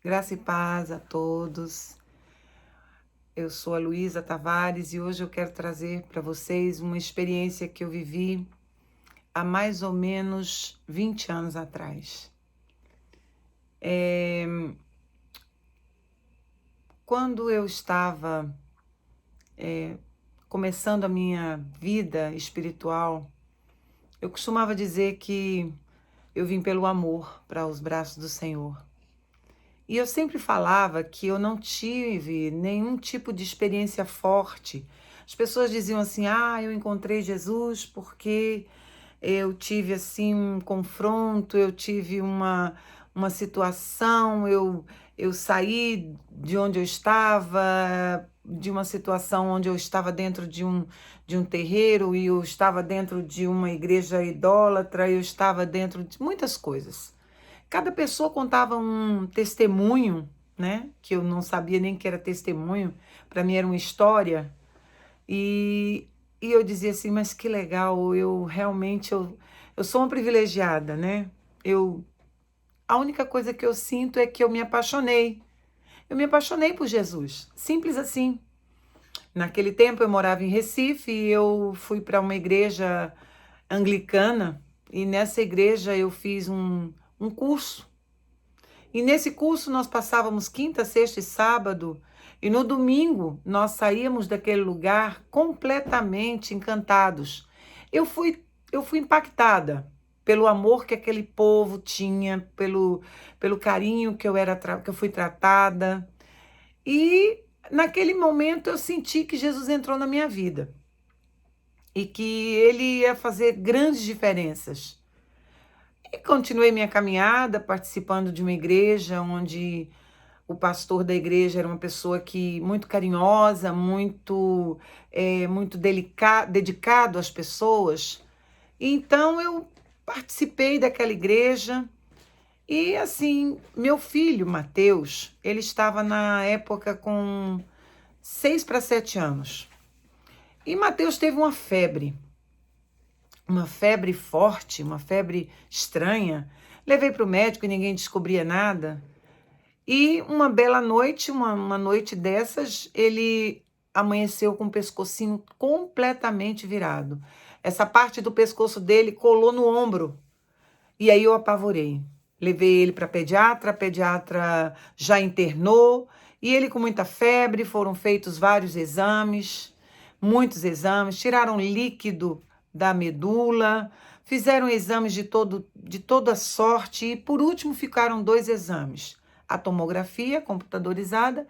Graça e paz a todos. Eu sou a Luísa Tavares e hoje eu quero trazer para vocês uma experiência que eu vivi há mais ou menos 20 anos atrás. Quando eu estava começando a minha vida espiritual, eu costumava dizer que eu vim pelo amor para os braços do Senhor. E eu sempre falava que eu não tive nenhum tipo de experiência forte. As pessoas diziam assim: "Ah, eu encontrei Jesus porque eu tive assim um confronto, eu tive uma situação, eu saí de onde eu estava, de uma situação onde eu estava dentro de um terreiro e eu estava dentro de uma igreja idólatra, eu estava dentro de muitas coisas. Cada pessoa contava um testemunho, né? Que eu não sabia nem que era testemunho, para mim era uma história. E, e eu dizia assim, mas que legal, eu sou uma privilegiada, né? Eu, a única coisa que eu sinto é que eu me apaixonei. Eu me apaixonei por Jesus, simples assim. Naquele tempo eu morava em Recife e eu fui para uma igreja anglicana e nessa igreja eu fiz um curso. E nesse curso nós passávamos quinta, sexta e sábado, e no domingo nós saíamos daquele lugar completamente encantados. Eu fui impactada pelo amor que aquele povo tinha, pelo carinho que eu fui tratada. E naquele momento eu senti que Jesus entrou na minha vida e que ele ia fazer grandes diferenças. E continuei minha caminhada participando de uma igreja onde o pastor da igreja era uma pessoa que muito carinhosa, muito dedicado às pessoas. Então eu participei daquela igreja e assim, meu filho Mateus, ele estava na época com 6 para 7 anos. E Mateus teve uma febre forte, uma febre estranha. Levei para o médico e ninguém descobria nada. E uma bela noite, uma noite dessas, ele amanheceu com o pescocinho completamente virado. Essa parte do pescoço dele colou no ombro. E aí eu apavorei. Levei ele para a pediatra já internou, e ele com muita febre, foram feitos vários exames, muitos exames, tiraram líquido da medula, fizeram exames de toda sorte, e por último ficaram dois exames: a tomografia computadorizada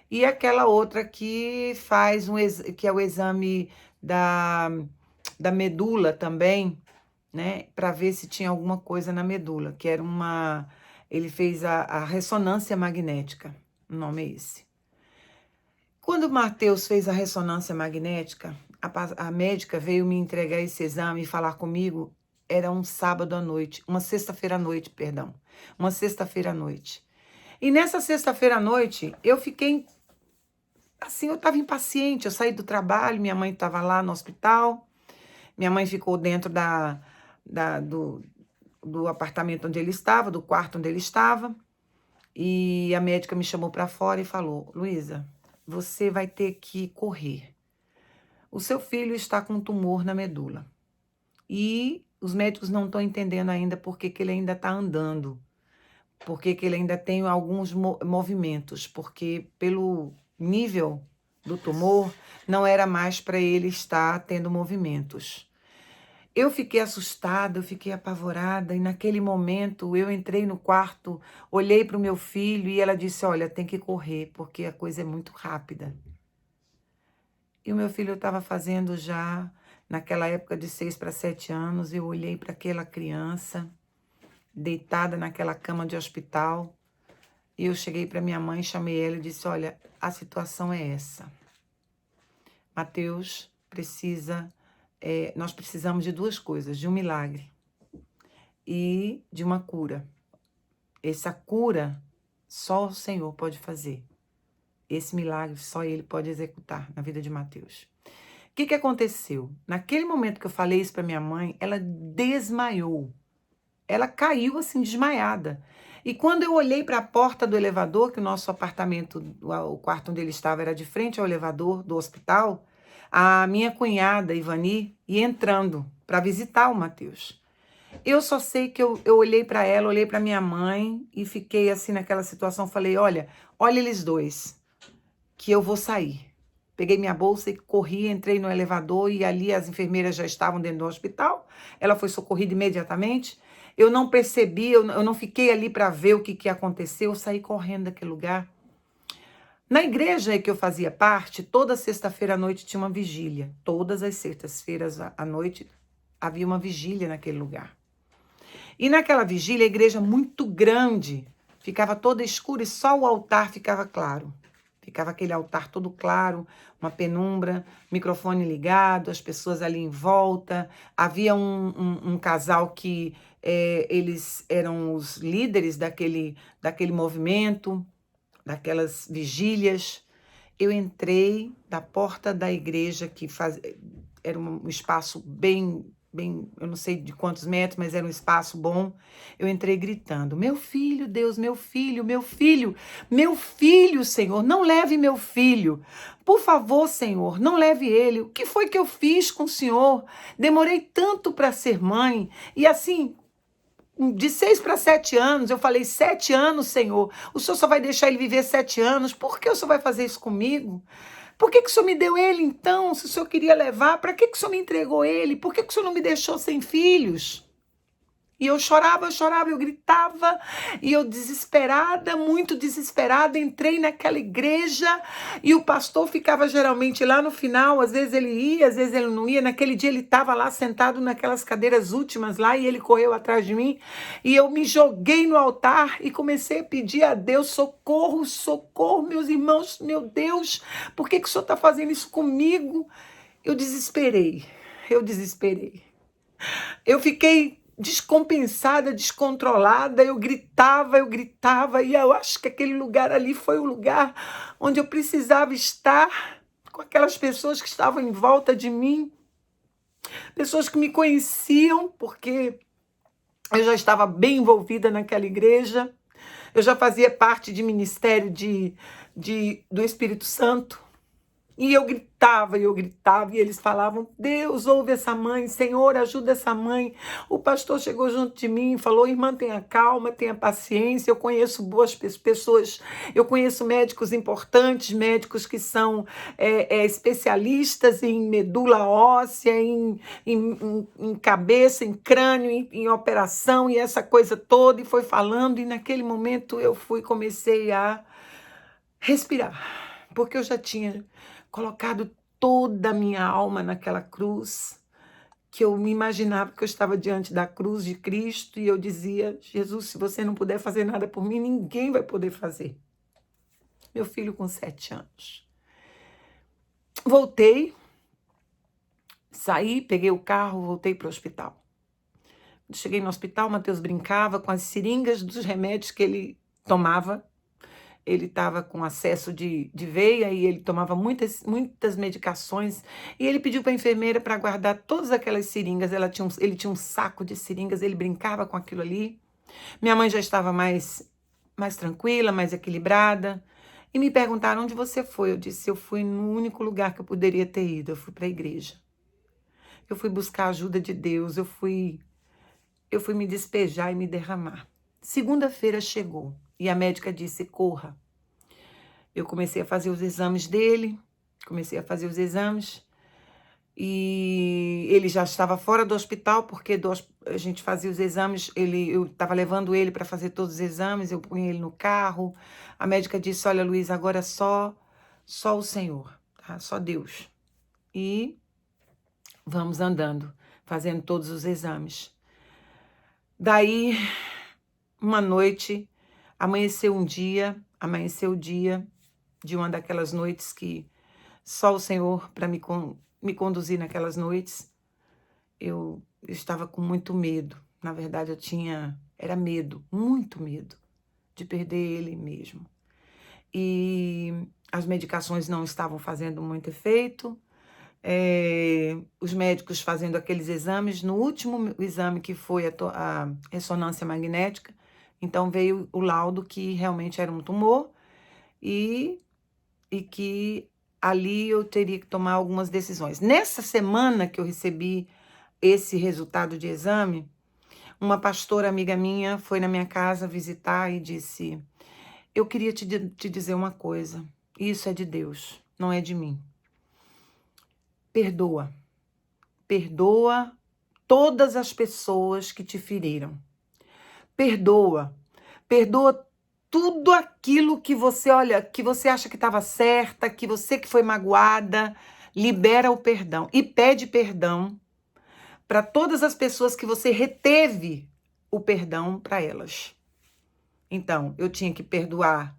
e aquela outra que faz que é o exame da medula também, né, para ver se tinha alguma coisa na medula, que era ele fez a ressonância magnética, o nome é esse. Quando o Mateus fez a ressonância magnética, a médica veio me entregar esse exame e falar comigo, era um sábado à noite, uma sexta-feira à noite, perdão, uma sexta-feira à noite. E nessa sexta-feira à noite, eu fiquei, assim, eu estava impaciente, eu saí do trabalho, minha mãe estava lá no hospital, minha mãe ficou dentro da, do, do apartamento onde ele estava, do quarto onde ele estava, e a médica me chamou para fora e falou: Luísa, você vai ter que correr. O seu filho está com um tumor na medula e os médicos não estão entendendo ainda por que ele ainda está andando, por que ele ainda tem alguns movimentos, porque pelo nível do tumor não era mais para ele estar tendo movimentos. Eu fiquei assustada, eu fiquei apavorada e naquele momento eu entrei no quarto, olhei para o meu filho e ela disse: olha, tem que correr porque a coisa é muito rápida. E o meu filho estava fazendo já, naquela época de 6 para 7 anos, eu olhei para aquela criança deitada naquela cama de hospital e eu cheguei para minha mãe, chamei ela e disse: olha, a situação é essa. Mateus nós precisamos de duas coisas, de um milagre e de uma cura. Essa cura só o Senhor pode fazer. Esse milagre só Ele pode executar na vida de Mateus. O que aconteceu? Naquele momento que eu falei isso para minha mãe, ela desmaiou. Ela caiu assim, desmaiada. E quando eu olhei para a porta do elevador, que o nosso apartamento, o quarto onde ele estava era de frente ao elevador do hospital, a minha cunhada, Ivani, ia entrando para visitar o Matheus. Eu só sei que eu olhei para ela, olhei para minha mãe e fiquei assim naquela situação. Falei, olha eles dois, que eu vou sair. Peguei minha bolsa e corri, entrei no elevador e ali as enfermeiras já estavam dentro do hospital. Ela foi socorrida imediatamente. Eu não percebi, eu não fiquei ali para ver o que aconteceu. Eu saí correndo daquele lugar. Na igreja que eu fazia parte, toda sexta-feira à noite tinha uma vigília. Todas as sextas-feiras à noite havia uma vigília naquele lugar. E naquela vigília, a igreja muito grande, ficava toda escura e só o altar ficava claro. Ficava aquele altar todo claro, uma penumbra, microfone ligado, as pessoas ali em volta. Havia um casal que eles eram os líderes daquele movimento, daquelas vigílias. Eu entrei da porta da igreja, era um espaço bem, eu não sei de quantos metros, mas era um espaço bom. Eu entrei gritando, meu filho, Deus, meu filho, meu filho, meu filho, Senhor, não leve meu filho. Por favor, Senhor, não leve ele. O que foi que eu fiz com o Senhor? Demorei tanto para ser mãe. E assim, de 6 para 7 anos, eu falei, 7 anos, Senhor, o Senhor só vai deixar ele viver 7 anos, por que o Senhor vai fazer isso comigo? Por que o Senhor me deu ele então, se o Senhor queria levar, para que o Senhor me entregou ele? Por que o Senhor não me deixou sem filhos? E eu chorava, eu gritava, e eu desesperada, muito desesperada, entrei naquela igreja, e o pastor ficava geralmente lá no final, às vezes ele ia, às vezes ele não ia. Naquele dia ele estava lá sentado naquelas cadeiras últimas lá, e ele correu atrás de mim, e eu me joguei no altar e comecei a pedir a Deus, socorro, socorro, meus irmãos, meu Deus, por que o Senhor está fazendo isso comigo? Eu desesperei. Eu fiquei descompensada, descontrolada, eu gritava, e eu acho que aquele lugar ali foi o lugar onde eu precisava estar, com aquelas pessoas que estavam em volta de mim, pessoas que me conheciam, porque eu já estava bem envolvida naquela igreja, eu já fazia parte de ministério do Espírito Santo. E eu gritava, e eles falavam, Deus, ouve essa mãe, Senhor, ajuda essa mãe. O pastor chegou junto de mim e falou, irmã, tenha calma, tenha paciência, eu conheço boas pessoas, eu conheço médicos importantes, médicos que são especialistas em medula óssea, em cabeça, em crânio, em operação, e essa coisa toda, e foi falando, e naquele momento comecei a respirar, porque eu já tinha colocado toda a minha alma naquela cruz, que eu me imaginava que eu estava diante da cruz de Cristo, e eu dizia, Jesus, se você não puder fazer nada por mim, ninguém vai poder fazer. Meu filho com 7 anos. Voltei, saí, peguei o carro, voltei para o hospital. Cheguei no hospital, o Matheus brincava com as seringas dos remédios que ele tomava. Ele estava com acesso de veia e ele tomava muitas medicações. E ele pediu para a enfermeira para guardar todas aquelas seringas. Ele tinha um saco de seringas, ele brincava com aquilo ali. Minha mãe já estava mais tranquila, mais equilibrada. E me perguntaram, onde você foi? Eu disse, eu fui no único lugar que eu poderia ter ido. Eu fui para a igreja. Eu fui buscar a ajuda de Deus. Eu fui me despejar e me derramar. Segunda-feira chegou. E a médica disse, corra. Eu comecei a fazer os exames dele, e ele já estava fora do hospital, porque a gente fazia os exames, eu estava levando ele para fazer todos os exames, eu punha ele no carro. A médica disse, olha, Luiz, agora é só o Senhor, tá? Só Deus. E vamos andando, fazendo todos os exames. Daí, uma noite, amanheceu o dia de uma daquelas noites que só o Senhor para me conduzir naquelas noites. Eu estava com muito medo. Na verdade, era medo, muito medo de perder ele mesmo. E as medicações não estavam fazendo muito efeito. Os médicos fazendo aqueles exames. No último exame, que foi a ressonância magnética, Então veio o laudo que realmente era um tumor e que ali eu teria que tomar algumas decisões. Nessa semana que eu recebi esse resultado de exame, uma pastora amiga minha foi na minha casa visitar e disse: eu queria te dizer uma coisa, isso é de Deus, não é de mim. Perdoa, perdoa todas as pessoas que te feriram. Perdoa, perdoa tudo aquilo que você, olha, que você acha que estava certa, que você que foi magoada, libera o perdão e pede perdão para todas as pessoas que você reteve o perdão para elas. Então, eu tinha que perdoar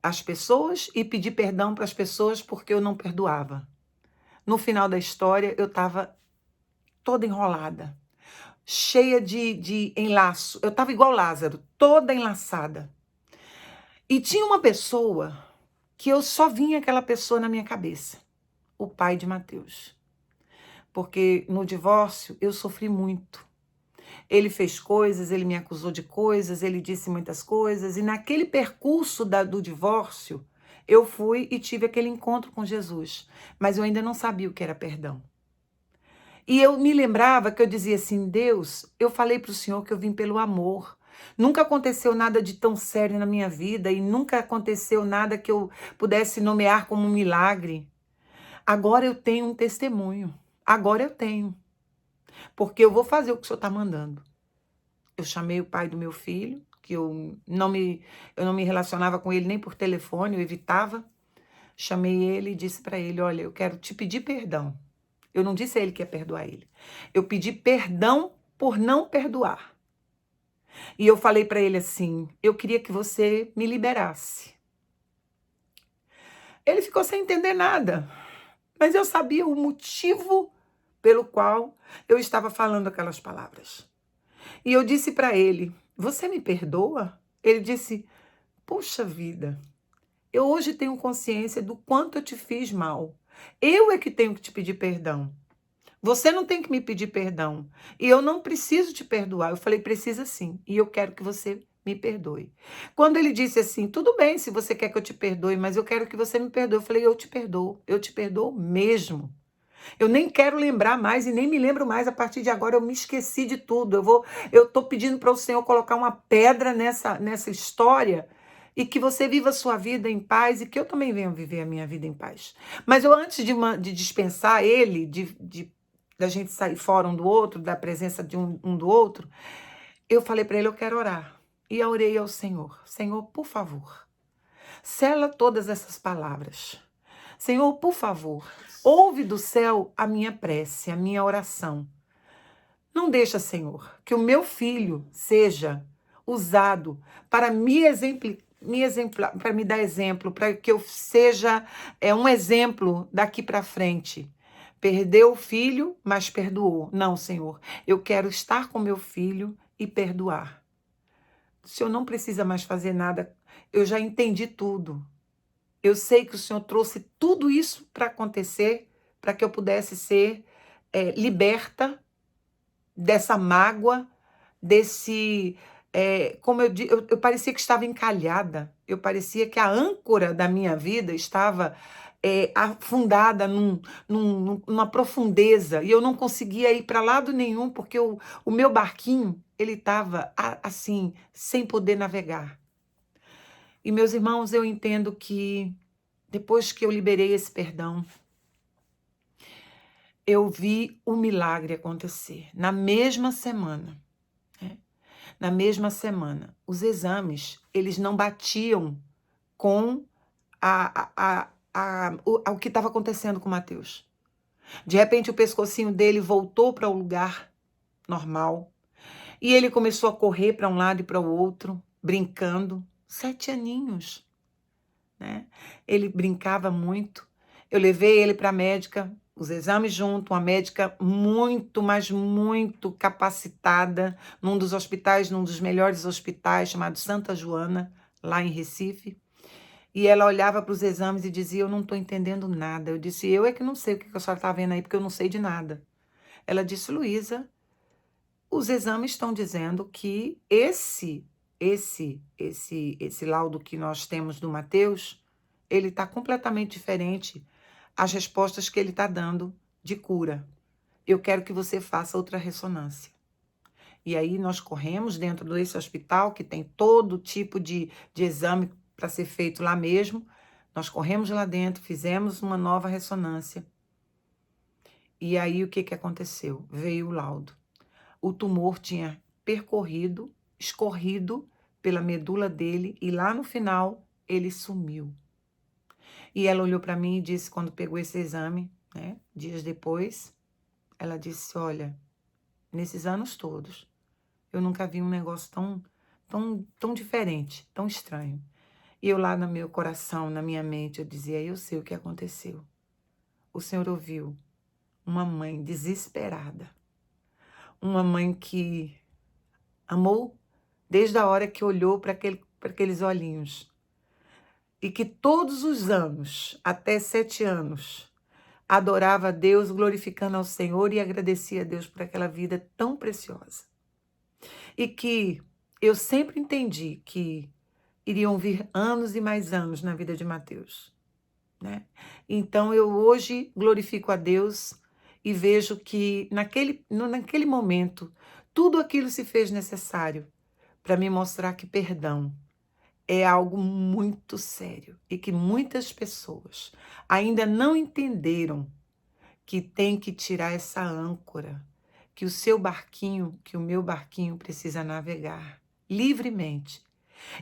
as pessoas e pedir perdão para as pessoas porque eu não perdoava. No final da história, eu estava toda enrolada, cheia de enlaço. Eu estava igual Lázaro, toda enlaçada. E tinha uma pessoa que eu só vinha aquela pessoa na minha cabeça, o pai de Mateus. Porque no divórcio eu sofri muito. Ele fez coisas, ele me acusou de coisas, ele disse muitas coisas. E naquele percurso do divórcio, eu fui e tive aquele encontro com Jesus. Mas eu ainda não sabia o que era perdão. E eu me lembrava que eu dizia assim: Deus, eu falei para o Senhor que eu vim pelo amor. Nunca aconteceu nada de tão sério na minha vida e nunca aconteceu nada que eu pudesse nomear como um milagre. Agora eu tenho um testemunho. Agora eu tenho. Porque eu vou fazer o que o Senhor está mandando. Eu chamei o pai do meu filho, que eu não me relacionava com ele nem por telefone, eu evitava. Chamei ele e disse para ele: olha, eu quero te pedir perdão. Eu não disse a ele que ia perdoar ele. Eu pedi perdão por não perdoar. E eu falei para ele assim: eu queria que você me liberasse. Ele ficou sem entender nada, mas eu sabia o motivo pelo qual eu estava falando aquelas palavras. E eu disse para ele: você me perdoa? Ele disse: puxa vida, eu hoje tenho consciência do quanto eu te fiz mal. Eu é que tenho que te pedir perdão. Você não tem que me pedir perdão. E eu não preciso te perdoar. Eu falei: precisa sim. E eu quero que você me perdoe. Quando ele disse assim: tudo bem se você quer que eu te perdoe, mas eu quero que você me perdoe. Eu falei: eu te perdoo mesmo. Eu nem quero lembrar mais e nem me lembro mais. A partir de agora eu me esqueci de tudo. Eu tô pedindo para o Senhor colocar uma pedra nessa história e que você viva a sua vida em paz e que eu também venha viver a minha vida em paz. Mas eu, antes de dispensar ele, da gente sair fora um do outro, da presença de um do outro, eu falei para ele: eu quero orar. E eu orei ao Senhor: Senhor, por favor, sela todas essas palavras. Senhor, por favor, ouve do céu a minha prece, a minha oração. Não deixa, Senhor, que o meu filho seja usado para para me dar exemplo, para que eu seja um exemplo daqui para frente. Perdeu o filho, mas perdoou. Não, Senhor, eu quero estar com meu filho e perdoar. O Senhor não precisa mais fazer nada, eu já entendi tudo. Eu sei que o Senhor trouxe tudo isso para acontecer, para que eu pudesse ser liberta dessa mágoa, desse... como eu parecia que estava encalhada, eu parecia que a âncora da minha vida estava afundada numa profundeza, e eu não conseguia ir para lado nenhum, porque o meu barquinho, ele estava assim, sem poder navegar. E, meus irmãos, eu entendo que depois que eu liberei esse perdão, eu vi o milagre acontecer. Na mesma semana, né? Na mesma semana, os exames, eles não batiam com o que estava acontecendo com o Mateus. De repente, o pescocinho dele voltou para o lugar normal. E ele começou a correr para um lado e para o outro, brincando. 7 aninhos, né? Ele brincava muito. Eu levei ele para a médica, os exames junto, uma médica muito, mas muito capacitada, num dos hospitais, num dos melhores hospitais, chamado Santa Joana, lá em Recife. E ela olhava para os exames e dizia: eu não estou entendendo nada. Eu disse: eu é que não sei o que a senhora está vendo aí, porque eu não sei de nada. Ela disse: Luísa, os exames estão dizendo que esse esse laudo que nós temos do Mateus, ele está completamente diferente as respostas que ele está dando de cura. Eu quero que você faça outra ressonância. E aí nós corremos dentro desse hospital, que tem todo tipo de exame para ser feito lá mesmo. Nós corremos lá dentro, fizemos uma nova ressonância. E aí o que aconteceu? Veio o laudo. O tumor tinha percorrido, escorrido pela medula dele e lá no final ele sumiu. E ela olhou para mim e disse, quando pegou esse exame, né, dias depois, ela disse, olha, nesses anos todos, eu nunca vi um negócio tão diferente, tão estranho. E eu lá no meu coração, na minha mente, eu dizia, eu sei o que aconteceu. O Senhor ouviu uma mãe desesperada, uma mãe que amou desde a hora que olhou para aqueles olhinhos. E que todos os anos, até 7 anos, adorava a Deus, glorificando ao Senhor e agradecia a Deus por aquela vida tão preciosa. E que eu sempre entendi que iriam vir anos e mais anos na vida de Mateus, né? Então eu hoje glorifico a Deus e vejo que naquele momento tudo aquilo se fez necessário para me mostrar que perdão é algo muito sério e que muitas pessoas ainda não entenderam que tem que tirar essa âncora, que o seu barquinho, que o meu barquinho precisa navegar livremente.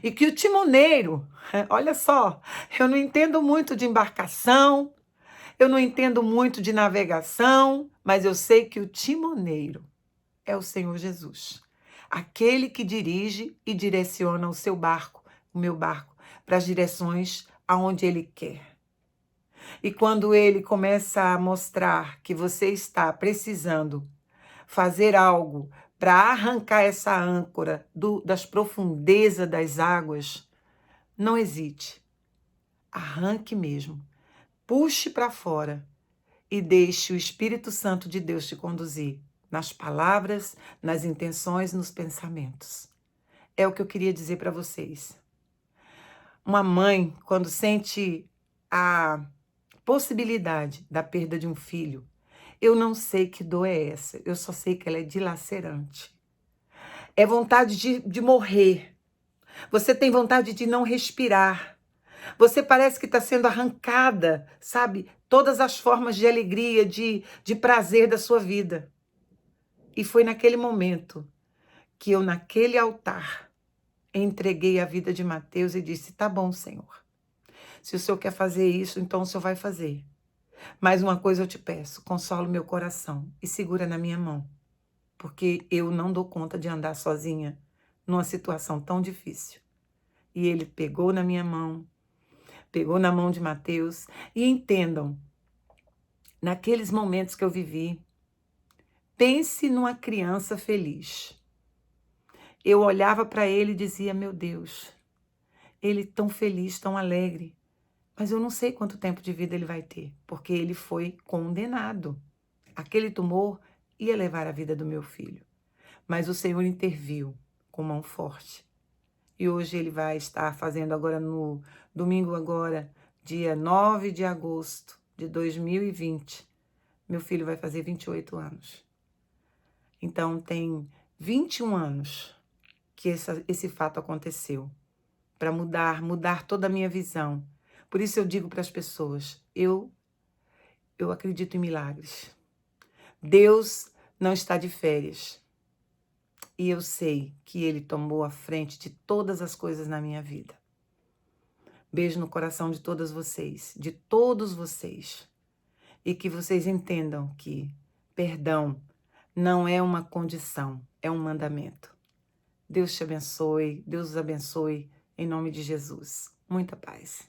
E que o timoneiro, olha só, eu não entendo muito de embarcação, eu não entendo muito de navegação, mas eu sei que o timoneiro é o Senhor Jesus. Aquele que dirige e direciona o seu barco, o meu barco, para as direções aonde ele quer. E quando ele começa a mostrar que você está precisando fazer algo para arrancar essa âncora das profundezas das águas, não hesite. Arranque mesmo. Puxe para fora e deixe o Espírito Santo de Deus te conduzir nas palavras, nas intenções, nos pensamentos. É o que eu queria dizer para vocês. Uma mãe, quando sente a possibilidade da perda de um filho, eu não sei que dor é essa, eu só sei que ela é dilacerante. É vontade de morrer. Você tem vontade de não respirar. Você parece que está sendo arrancada, sabe? Todas as formas de alegria, de prazer da sua vida. E foi naquele momento que eu, naquele altar, entreguei a vida de Mateus e disse, tá bom, Senhor. Se o Senhor quer fazer isso, então o Senhor vai fazer. Mas uma coisa eu te peço, consola o meu coração e segura na minha mão. Porque eu não dou conta de andar sozinha numa situação tão difícil. E ele pegou na minha mão, pegou na mão de Mateus. E entendam, naqueles momentos que eu vivi, pense numa criança feliz. Eu olhava para ele e dizia, meu Deus, ele tão feliz, tão alegre. Mas eu não sei quanto tempo de vida ele vai ter, porque ele foi condenado. Aquele tumor ia levar a vida do meu filho. Mas o Senhor interviu com mão forte. E hoje ele vai estar fazendo agora no domingo agora, dia 9 de agosto de 2020. Meu filho vai fazer 28 anos. Então tem 21 anos que esse fato aconteceu. Para mudar toda a minha visão. Por isso eu digo para as pessoas, eu acredito em milagres. Deus não está de férias. E eu sei que Ele tomou a frente de todas as coisas na minha vida. Beijo no coração de todas vocês, de todos vocês. E que vocês entendam que perdão não é uma condição, é um mandamento. Deus te abençoe, Deus os abençoe, em nome de Jesus. Muita paz.